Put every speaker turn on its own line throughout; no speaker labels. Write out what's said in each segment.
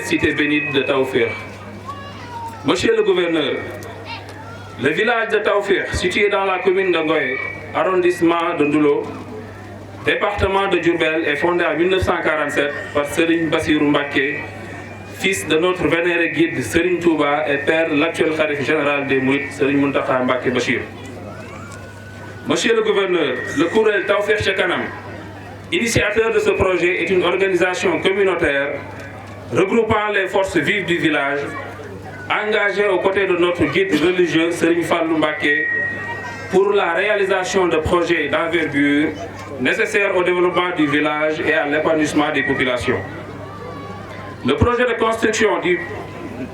cité bénite de Taoufir. Monsieur le gouverneur, le village de Taoufir, situé dans la commune de Ngoye, arrondissement de Ndoulo, département de Diourbel, est fondé en 1947 par Serigne Bassirou Mbacké, fils de notre vénéré guide Serigne Touba et père de l'actuel khalife général des Mourides, Serigne Mountakha Mbacké Bachir. Monsieur le gouverneur, le Kourel Taoufir Ca Kanam, initiateur de ce projet, est une organisation communautaire regroupant les forces vives du village, engagée aux côtés de notre guide religieux Serigne Fallou Mbacké pour la réalisation de projets d'envergure nécessaires au développement du village et à l'épanouissement des populations. Le projet de construction du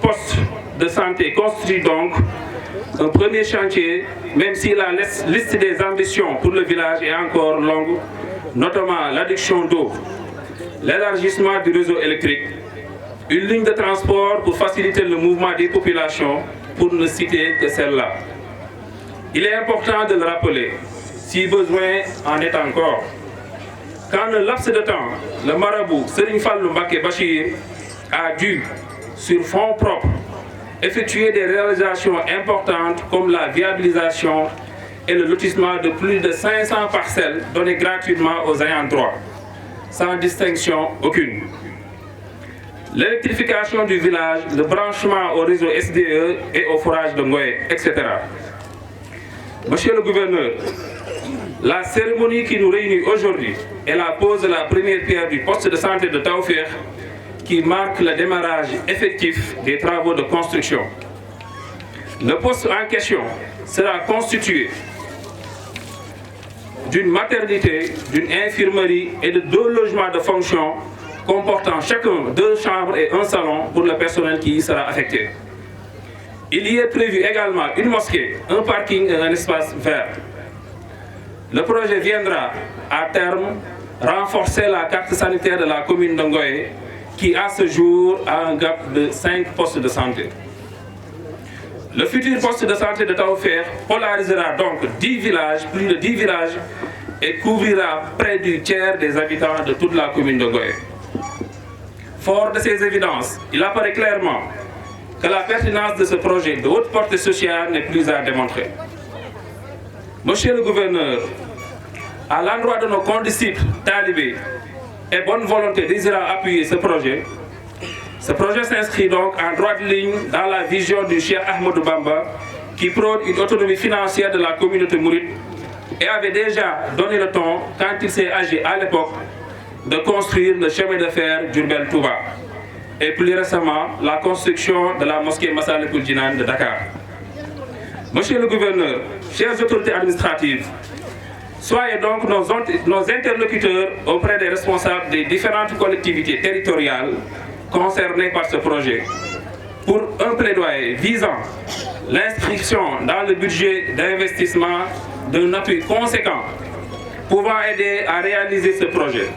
poste de santé constitue donc un premier chantier, même si la liste des ambitions pour le village est encore longue, notamment l'adduction d'eau, l'élargissement du réseau électrique, une ligne de transport pour faciliter le mouvement des populations, pour ne citer que celle-là. Il est important de le rappeler, si besoin en est encore, qu'en un laps de temps, le marabout Serigne Fallou Mbacké Bachir a dû, sur fonds propres, effectuer des réalisations importantes comme la viabilisation et le lotissement de plus de 500 parcelles données gratuitement aux ayants droit, sans distinction aucune. L'électrification du village, le branchement au réseau SDE et au forage de Ngoye, etc. Monsieur le gouverneur, la cérémonie qui nous réunit aujourd'hui est la pose de la première pierre du poste de santé de Taoufir, qui marque le démarrage effectif des travaux de construction. Le poste en question sera constitué d'une maternité, d'une infirmerie et de 2 logements de fonction comportant chacun 2 chambres et 1 salon pour le personnel qui y sera affecté. Il y est prévu également une mosquée, un parking et un espace vert. Le projet viendra à terme renforcer la carte sanitaire de la commune de Ngoye, qui à ce jour a un gap de 5 postes de santé. Le futur poste de santé de Taoufir polarisera donc 10 villages, plus de 10 villages, et couvrira près du tiers des habitants de toute la commune de Ngoye. Fort de ces évidences, il apparaît clairement que la pertinence de ce projet de haute portée sociale n'est plus à démontrer. Monsieur le gouverneur, à l'endroit de nos condisciples talibés et bonne volonté désirant appuyer ce projet s'inscrit donc en droite ligne dans la vision du Cheikh Ahmadou Bamba, qui prône une autonomie financière de la communauté mouride et avait déjà donné le ton quand il s'est agi à l'époque de construire le chemin de fer Diourbel-Touba et plus récemment la construction de la mosquée Massalikul Jinan de Dakar. Monsieur le gouverneur, chères autorités administratives, soyez donc nos interlocuteurs auprès des responsables des différentes collectivités territoriales concernées par ce projet pour un plaidoyer visant l'inscription dans le budget d'investissement d'un appui conséquent pouvant aider à réaliser ce projet.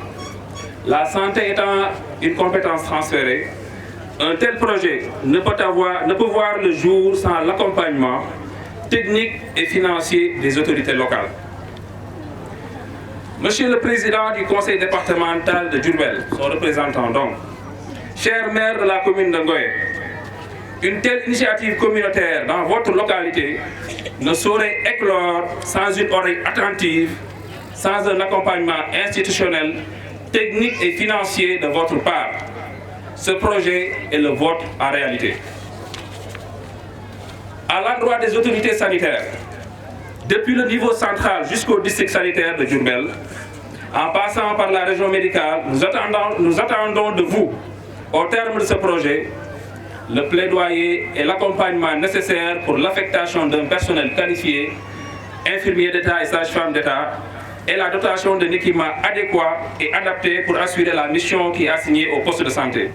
La santé étant une compétence transférée, un tel projet ne peut voir le jour sans l'accompagnement technique et financier des autorités locales. Monsieur le Président du Conseil départemental de Diourbel, son représentant donc, cher maire de la commune de Ngoye, une telle initiative communautaire dans votre localité ne saurait éclore sans une oreille attentive, sans un accompagnement institutionnel, technique et financier de votre part. Ce projet est le vôtre en réalité. À l'endroit des autorités sanitaires, depuis le niveau central jusqu'au district sanitaire de Diourbel, en passant par la région médicale, nous attendons de vous, au terme de ce projet, le plaidoyer et l'accompagnement nécessaires pour l'affectation d'un personnel qualifié, infirmiers d'État et sages-femmes d'État, et la dotation d'un équipement adéquat et adapté pour assurer la mission qui est assignée au poste de santé.